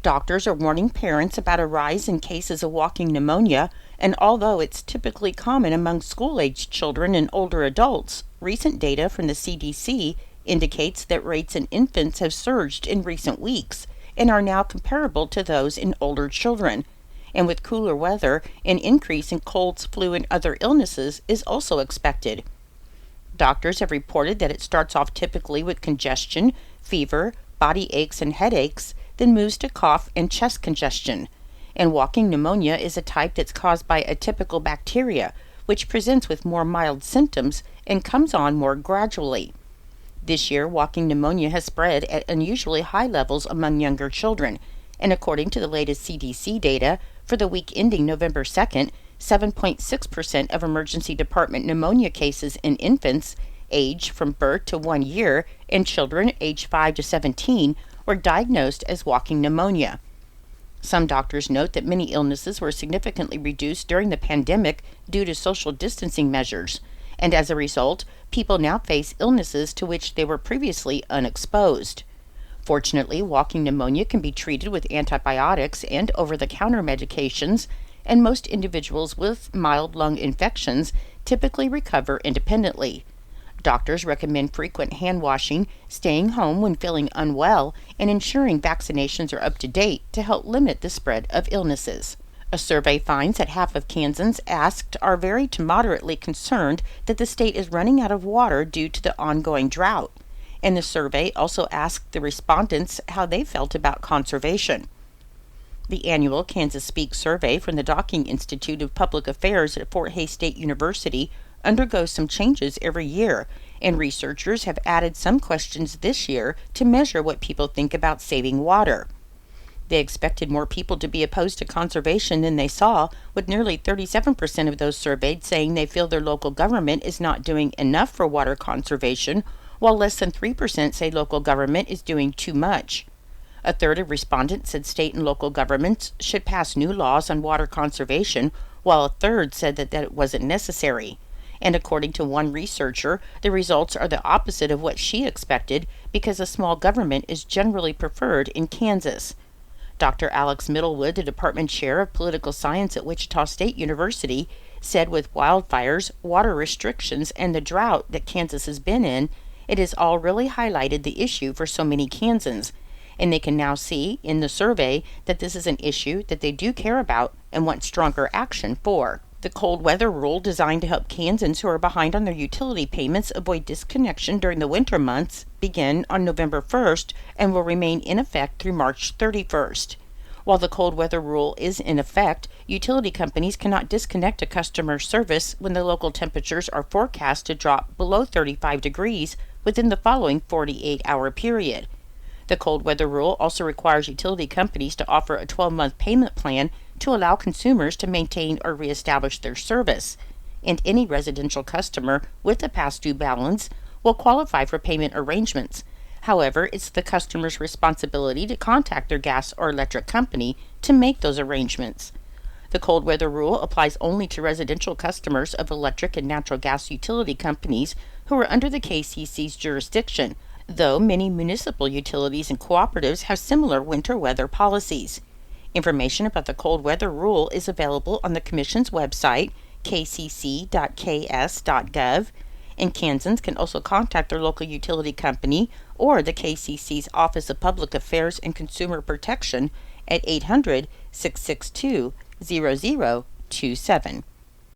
Doctors are warning parents about a rise in cases of walking pneumonia, and although it's typically common among school-aged children and older adults, recent data from the CDC indicates that rates in infants have surged in recent weeks and are now comparable to those in older children. And with cooler weather, an increase in colds, flu, and other illnesses is also expected. Doctors have reported that it starts off typically with congestion, fever, body aches, and headaches, then moves to cough and chest congestion. And walking pneumonia is a type that's caused by atypical bacteria, which presents with more mild symptoms and comes on more gradually. This year, walking pneumonia has spread at unusually high levels among younger children, and according to the latest CDC data, for the week ending November 2nd, 7.6% of emergency department pneumonia cases in infants aged from birth to 1 year and children aged 5 to 17 were diagnosed as walking pneumonia. Some doctors note that many illnesses were significantly reduced during the pandemic due to social distancing measures, and as a result, people now face illnesses to which they were previously unexposed. Fortunately, walking pneumonia can be treated with antibiotics and over-the-counter medications, and most individuals with mild lung infections typically recover independently. Doctors recommend frequent hand washing, staying home when feeling unwell, and ensuring vaccinations are up to date to help limit the spread of illnesses. A survey finds that half of Kansans asked are very to moderately concerned that the state is running out of water due to the ongoing drought. And the survey also asked the respondents how they felt about conservation. The annual Kansas Speak survey from the Docking Institute of Public Affairs at Fort Hays State University undergoes some changes every year, and researchers have added some questions this year to measure what people think about saving water. They expected more people to be opposed to conservation than they saw, with nearly 37% of those surveyed saying they feel their local government is not doing enough for water conservation, while less than 3% say local government is doing too much. A third of respondents said state and local governments should pass new laws on water conservation, while a third said that it wasn't necessary. And according to one researcher, the results are the opposite of what she expected because a small government is generally preferred in Kansas. Dr. Alex Middlewood, the department chair of political science at Wichita State University, said with wildfires, water restrictions, and the drought that Kansas has been in, it has all really highlighted the issue for so many Kansans. And they can now see in the survey that this is an issue that they do care about and want stronger action for. The cold weather rule, designed to help Kansans who are behind on their utility payments avoid disconnection during the winter months, begin on November 1st and will remain in effect through March 31st. While the cold weather rule is in effect, utility companies cannot disconnect a customer service when the local temperatures are forecast to drop below 35 degrees within the following 48-hour period. The cold weather rule also requires utility companies to offer a 12-month payment plan to allow consumers to maintain or reestablish their service, and any residential customer with a past due balance will qualify for payment arrangements. However, it's the customer's responsibility to contact their gas or electric company to make those arrangements. The cold weather rule applies only to residential customers of electric and natural gas utility companies who are under the KCC's jurisdiction, though many municipal utilities and cooperatives have similar winter weather policies. Information about the cold weather rule is available on the Commission's website, kcc.ks.gov, and Kansans can also contact their local utility company or the KCC's Office of Public Affairs and Consumer Protection at 800-662-0027.